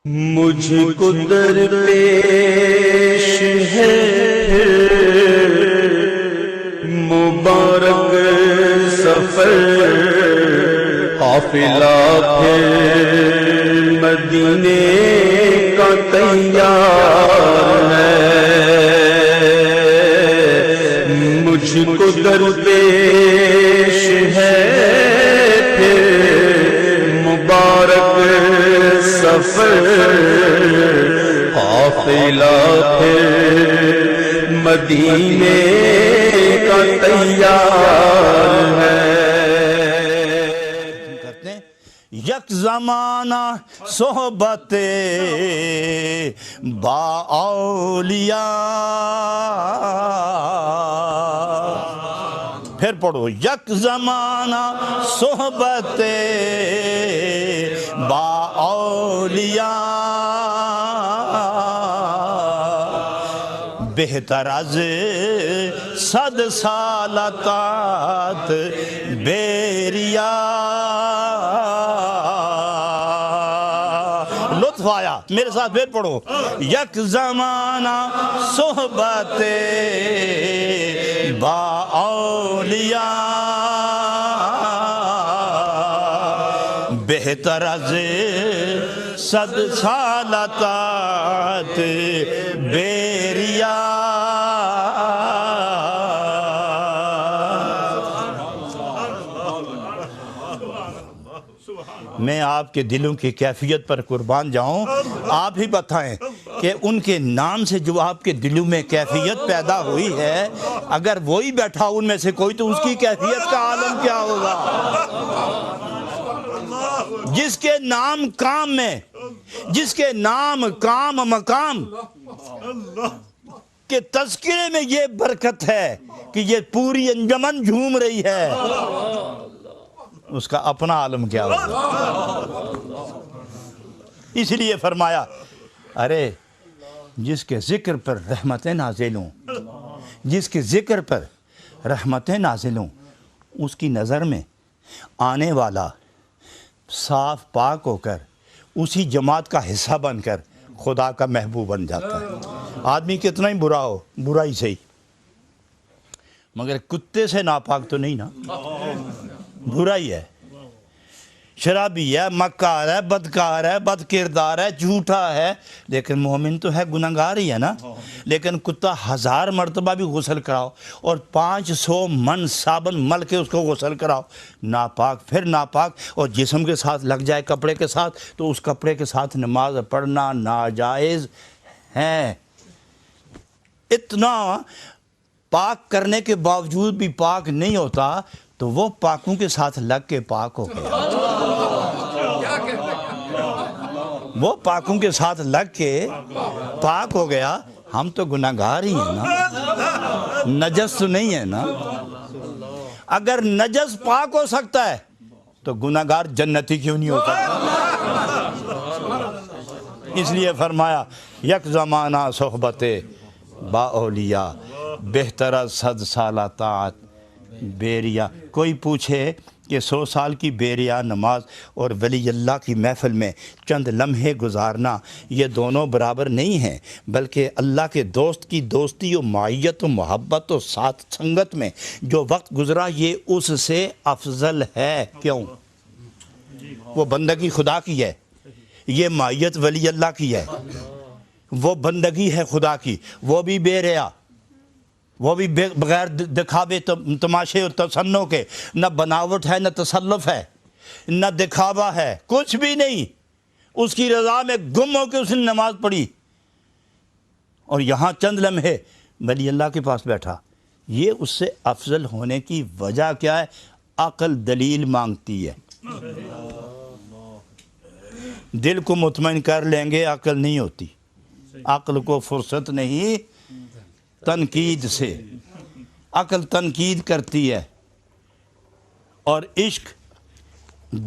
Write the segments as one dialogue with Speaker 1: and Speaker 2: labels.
Speaker 1: مجھ کو درپیش ہے مبارک سفر، قافلہ پھر مدینے کا تیار ہے۔ مجھ کو درپیش ہے پھر مبارک سفر، قافلہ پھر مدینے کا تیار ہے۔
Speaker 2: کرتے ہیں یک زمانہ صحبت با اولیاء، پھر پڑھو یک زمانہ صحبت با اولیاء، بہتر از 100 سال طاعت بیریا۔ لطف آیا، میرے ساتھ پھر پڑھو یک زمانہ صحبت با اولیاء، بہتر از 100 سال طاعت بیریا۔ میں آپ کے دلوں کی کیفیت پر قربان جاؤں، آپ ہی بتائیں کہ ان کے نام سے جو آپ کے دلوں میں کیفیت پیدا ہوئی ہے، اگر وہی بیٹھا ان میں سے کوئی تو اس کی کیفیت کا عالم کیا ہوگا؟ جس کے نام کام میں، جس کے نام کام مقام کے تذکرے میں یہ برکت ہے کہ یہ پوری انجمن جھوم رہی ہے، اس کا اپنا عالم کیا ہوگا؟ اس لیے فرمایا ارے جس کے ذکر پر رحمتیں نازل ہوں، جس کے ذکر پر رحمتیں نازل ہوں، اس کی نظر میں آنے والا صاف پاک ہو کر اسی جماعت کا حصہ بن کر خدا کا محبوب بن جاتا ہے۔ آدمی کتنا ہی برا ہو، برا ہی صحیح، مگر کتے سے ناپاک تو نہیں نا، برا ہی ہے، شرابی ہے، مکار ہے، بدکار ہے، بد کردار ہے، جھوٹا ہے، لیکن مومن تو ہے، گنہگار ہی ہے نا۔ لیکن کتا 1000 مرتبہ بھی غسل کراؤ اور 500 من صابن مل کے اس کو غسل کراؤ، ناپاک پھر ناپاک، اور جسم کے ساتھ لگ جائے کپڑے کے ساتھ تو اس کپڑے کے ساتھ نماز پڑھنا ناجائز ہے۔ اتنا پاک کرنے کے باوجود بھی پاک نہیں ہوتا تو وہ پاکوں کے ساتھ لگ کے پاک ہو گیا، وہ پاکوں کے ساتھ لگ کے پاک ہو گیا۔ ہم تو گناہگار ہی ہیں نا، نجس تو نہیں ہے نا۔ اگر نجس پاک ہو سکتا ہے تو گناہگار جنتی کیوں نہیں ہوتا؟ اس لیے فرمایا یک زمانہ صحبت با اولیاء، بہتر از 100 سال طاعت بیریا۔ کوئی پوچھے کہ 100 سال کی بیریا نماز اور ولی اللہ کی محفل میں چند لمحے گزارنا، یہ دونوں برابر نہیں ہیں، بلکہ اللہ کے دوست کی دوستی و معیت و محبت و ساتھ سنگت میں جو وقت گزرا یہ اس سے افضل ہے۔ کیوں؟ وہ بندگی خدا کی ہے، یہ معیت ولی اللہ کی ہے، وہ بندگی ہے خدا کی، وہ بھی بے ریا، وہ بھی بغیر دکھاوے تماشے اور تصنع کے، نہ بناوٹ ہے، نہ تصلف ہے، نہ دکھاوا ہے، کچھ بھی نہیں، اس کی رضا میں گم ہو کے اس نے نماز پڑھی، اور یہاں چند لمحے ولی اللہ کے پاس بیٹھا۔ یہ اس سے افضل ہونے کی وجہ کیا ہے؟ عقل دلیل مانگتی ہے۔ دل کو مطمئن کر لیں گے، عقل نہیں ہوتی، عقل کو فرصت نہیں تنقید سے، عقل تنقید کرتی ہے، اور عشق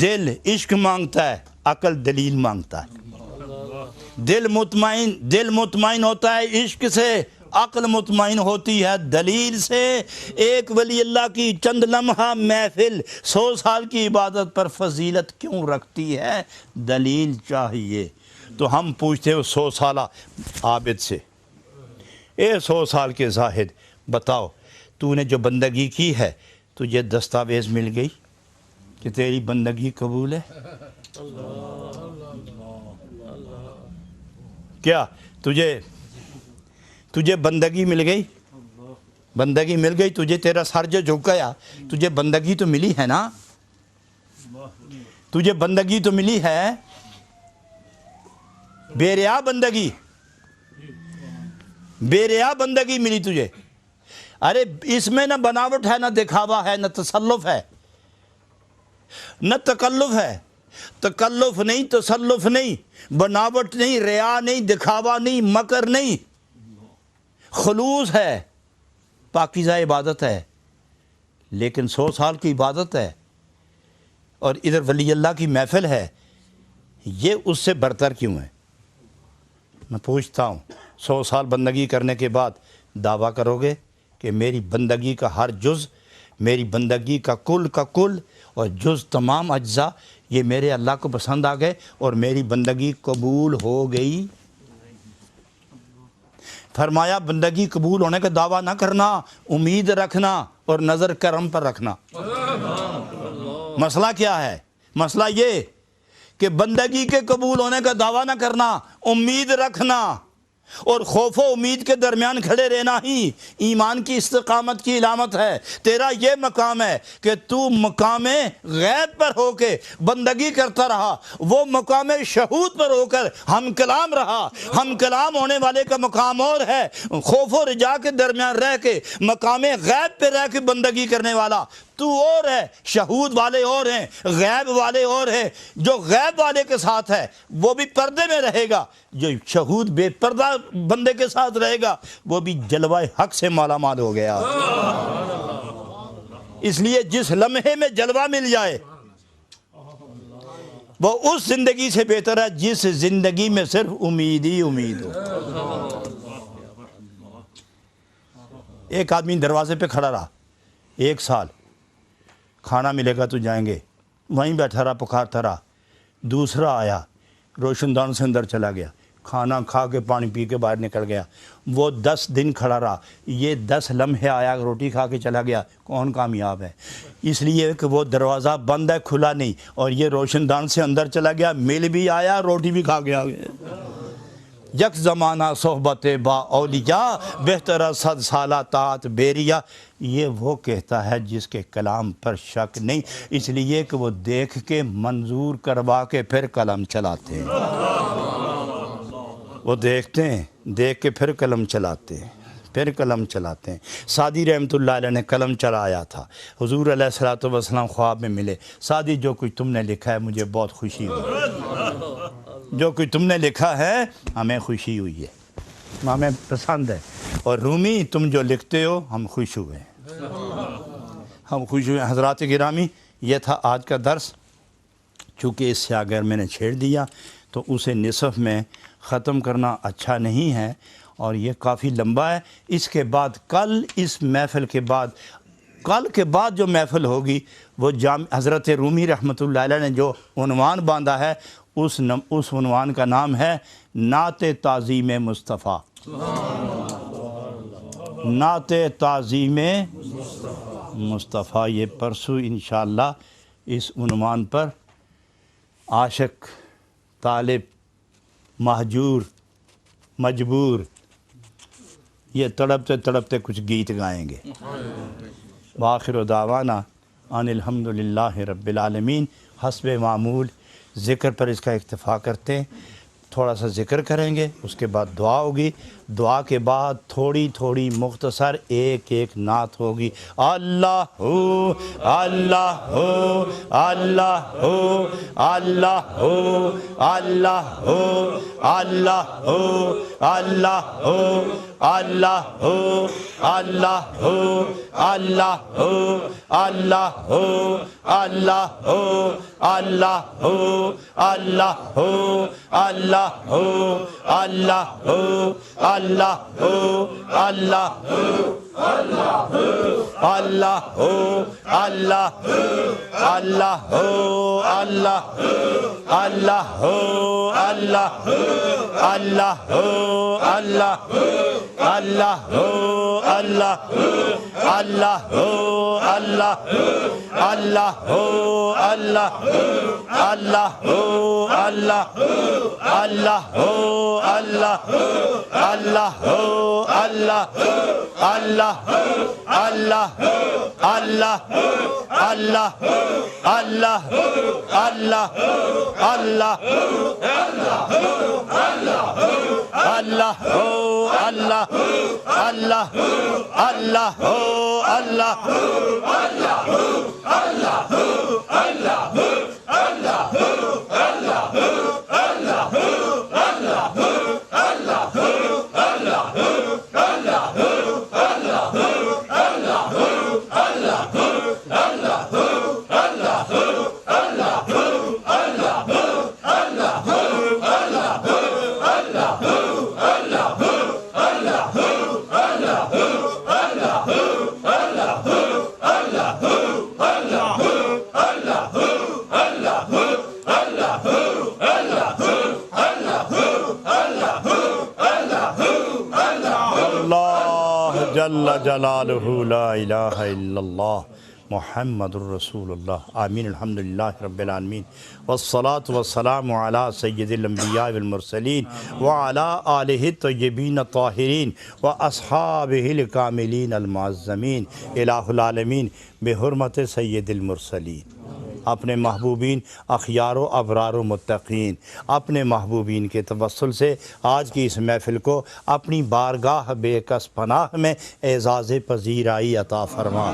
Speaker 2: دل عشق مانگتا ہے، عقل دلیل مانگتا ہے۔ دل مطمئن ہوتا ہے عشق سے، عقل مطمئن ہوتی ہے دلیل سے۔ ایک ولی اللہ کی چند لمحہ محفل 100 سال کی عبادت پر فضیلت کیوں رکھتی ہے؟ دلیل چاہیے۔ تو ہم پوچھتے ہیں 100 سالہ عابد سے، اے 100 سال کے زاہد بتاؤ، تو نے جو بندگی کی ہے تجھے دستاویز مل گئی کہ تیری بندگی قبول ہے؟ کیا تجھے بندگی مل گئی؟ بندگی مل گئی تجھے، تیرا سر جو جھک گیا، تجھے بندگی تو ملی ہے نا؟ تجھے بندگی تو ملی ہے، بے ریا بندگی، بے ریا بندگی ملی تجھے۔ ارے اس میں نہ بناوٹ ہے، نہ دکھاوا ہے، نہ تسلف ہے، نہ تکلف ہے۔ تکلف نہیں، تسلف نہیں، بناوٹ نہیں، ریا نہیں، دکھاوا نہیں، مکر نہیں، خلوص ہے، پاکیزہ عبادت ہے۔ لیکن 100 سال کی عبادت ہے اور ادھر ولی اللہ کی محفل ہے، یہ اس سے برتر کیوں ہے؟ میں پوچھتا ہوں، 100 سال بندگی کرنے کے بعد دعویٰ کرو گے کہ میری بندگی کا ہر جز، میری بندگی کا کل اور جز تمام اجزاء یہ میرے اللہ کو پسند آ گئے اور میری بندگی قبول ہو گئی؟ فرمایا بندگی قبول ہونے کا دعویٰ نہ کرنا، امید رکھنا اور نظر کرم پر رکھنا۔ مسئلہ کیا ہے؟ مسئلہ یہ کہ بندگی کے قبول ہونے کا دعویٰ نہ کرنا، امید رکھنا اور خوف و امید کے درمیان کھڑے رہنا ہی ایمان کی استقامت کی علامت ہے۔ تیرا یہ مقام ہے کہ تو مقام غیب پر ہو کے بندگی کرتا رہا، وہ مقام شہود پر ہو کر ہم کلام رہا۔ ہم کلام ہونے والے کا مقام اور ہے، خوف و رجا کے درمیان رہ کے مقام غیب پہ رہ کے بندگی کرنے والا تو اور ہے، شہود والے اور ہیں، غیب والے اور ہیں۔ جو غیب والے کے ساتھ ہے وہ بھی پردے میں رہے گا، جو شہود بے پردہ بندے کے ساتھ رہے گا وہ بھی جلوہ حق سے مالا مال ہو گیا۔ اس لیے جس لمحے میں جلوہ مل جائے وہ اس زندگی سے بہتر ہے جس زندگی میں صرف امید ہی امید ہو۔ ایک آدمی دروازے پہ کھڑا رہا 1 سال، کھانا ملے گا تو جائیں گے، وہیں بیٹھا رہا، پکارتا رہا۔ دوسرا آیا، روشن دان سے اندر چلا گیا، کھانا کھا کے پانی پی کے باہر نکل گیا۔ وہ 10 دن کھڑا رہا، یہ 10 لمحے آیا، روٹی کھا کے چلا گیا۔ کون کامیاب ہے؟ اس لیے کہ وہ دروازہ بند ہے، کھلا نہیں، اور یہ روشن دان سے اندر چلا گیا، مل بھی آیا، روٹی بھی کھا کے آ گیا۔ یک زمانہ صحبت با اولیاء، بہتر 100 سالہ طاعت بیریا۔ یہ وہ کہتا ہے جس کے کلام پر شک نہیں، اس لیے کہ وہ دیکھ کے منظور کروا کے پھر قلم چلاتے ہیں۔ وہ دیکھتے ہیں، دیکھ کے پھر قلم چلاتے ہیں، پھر قلم چلاتے ہیں۔ سعدی رحمۃ اللہ علیہ نے قلم چلایا تھا، حضور علیہ الصلوۃ والسلام خواب میں ملے، سعدی جو کچھ تم نے لکھا ہے مجھے بہت خوشی ہوئی، جو کچھ تم نے لکھا ہے ہمیں خوشی ہوئی ہے، ہمیں پسند ہے، اور رومی تم جو لکھتے ہو ہم خوش ہوئے ہیں، ہم خوش ہوئے ہیں۔ حضرات گرامی، یہ تھا آج کا درس۔ چونکہ اس سے اگر میں نے چھیڑ دیا تو اسے نصف میں ختم کرنا اچھا نہیں ہے، اور یہ کافی لمبا ہے۔ اس کے بعد کل، اس محفل کے بعد، کل کے بعد جو محفل ہوگی وہ حضرت رومی رحمۃ اللہ علیہ نے جو عنوان باندھا ہے، اس عنوان کا نام ہے نعت تعظیم مصطفیٰ۔ نعت تعظیم مصطفیٰ، یہ پرسوں انشاءاللہ اس عنوان پر عاشق، طالب، مہجور، مجبور یہ تڑپتے تڑپتے کچھ گیت گائیں گے۔ وآخر دعوانا ان الحمدللہ رب العالمین۔ حسب معمول ذکر پر اس کا اکتفا کرتے ہیں، تھوڑا سا ذکر کریں گے، اس کے بعد دعا ہوگی، دعا کے بعد تھوڑی تھوڑی مختصر ایک ایک نعت ہوگی۔ اللہ ہو اللہ ہو اللہ ہو اللہ ہو اللہ ہو اللہ ہو اللہ ہو اللہ ہو اللہ ہو اللہ ہو اللہ ہو اللہ ہو اللہ ہو اللہ ہو اللہ ہو اللہ ہو اللہ ہو اللہ ہو اللہ ہو اللہ اللہ ہو اللہ اللہ ہو اللہ اللہ ہو اللہ اللہ ہو اللہ اللہ ہو اللہ اللہ ہو اللہ اللہ ہو اللہ اللہ ہو اللہ اللہ ہو اللہ اللہ اللہ اللہ اللہ اللہ اللہ اللہ اللہ ہو اللہ اللہ اللہ ہو اللہ جل جلالہ لا الہ الا اللہ محمد الرسول اللہ آمین الحمدللہ رب العالمین والصلاة والسلام علی سید الانبیاء والمرسلین وعلی آلہ الطیبین الطاہرین واصحابہ الکاملین المعظمین الہ العالمین بحرمت سید المرسلین۔ اپنے محبوبین اخیار و ابرار و متقین اپنے محبوبین کے توسل سے آج کی اس محفل کو اپنی بارگاہ بے کس پناہ میں اعزاز پذیرائی عطا فرما۔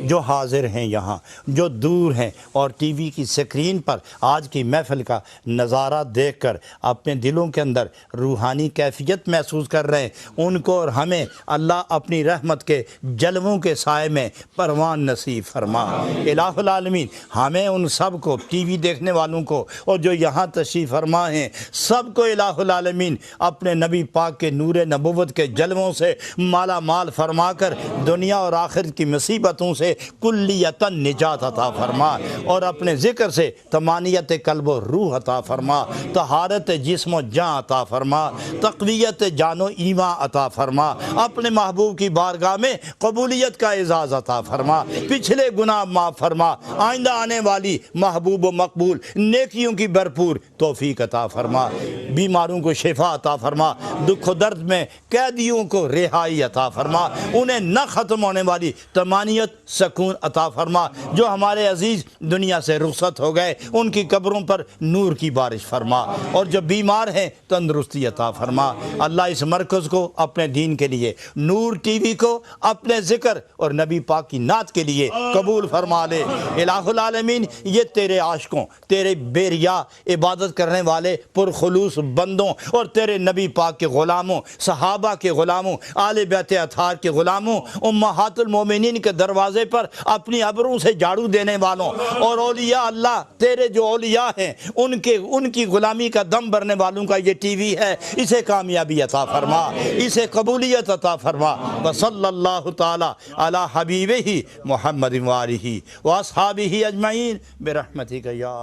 Speaker 2: جو حاضر ہیں یہاں، جو دور ہیں اور ٹی وی کی سکرین پر آج کی محفل کا نظارہ دیکھ کر اپنے دلوں کے اندر روحانی کیفیت محسوس کر رہے ہیں، ان کو اور ہمیں اللہ اپنی رحمت کے جلووں کے سائے میں پروان نصیب فرما۔ الہ العالمین ہمیں ان سب کو، ٹی وی دیکھنے والوں کو اور جو یہاں تشریف فرما ہیں، سب کو الہ العالمین اپنے نبی پاک کے نور نبوت کے جلووں سے مالا مال فرما کر دنیا اور آخرت کی مصیبتوں سے کلیتاً نجات عطا فرما، اور اپنے ذکر سے طمانیت قلب و روح عطا فرما، طہارت جسم و جان عطا فرما، تقویت جان و ایمان عطا فرما، اپنے محبوب کی بارگاہ میں قبولیت کا اعزاز عطا فرما، پچھلے گناہ معاف فرما، آئندہ آنے والی محبوب و مقبول نیکیوں کی بھرپور توفیق عطا فرما، بیماروں کو شفا عطا فرما، دکھ و درد میں قیدیوں کو رہائی عطا فرما، انہیں نہ ختم ہونے والی طمانیت سکون عطا فرما، جو ہمارے عزیز دنیا سے رخصت ہو گئے ان کی قبروں پر نور کی بارش فرما، اور جو بیمار ہیں تندرستی عطا فرما۔ اللہ اس مرکز کو اپنے دین کے لیے، نور ٹی وی کو اپنے ذکر اور نبی پاک کی نعت کے لیے قبول فرما لے۔ الہ العالمین یہ تیرے عاشقوں، تیرے بے ریا عبادت کرنے والے پرخلوص بندوں اور تیرے نبی پاک کے غلاموں، صحابہ کے غلاموں، آل بیت اطہار کے غلاموں، امہات المومنین کے دروازے پر اپنی ابروں سے جھاڑو دینے والوں، اور اولیاء اللہ تیرے جو اولیاء ہیں ان کی غلامی کا دم بھرنے والوں کا یہ ٹی وی ہے، اسے کامیابی عطا فرما، اسے قبولیت عطا فرما۔ وصلی اللہ تعالی علی حبیبہ محمد وآلہ واصحابہ اجمعین برحمتک یا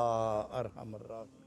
Speaker 2: ارحم الراحمین۔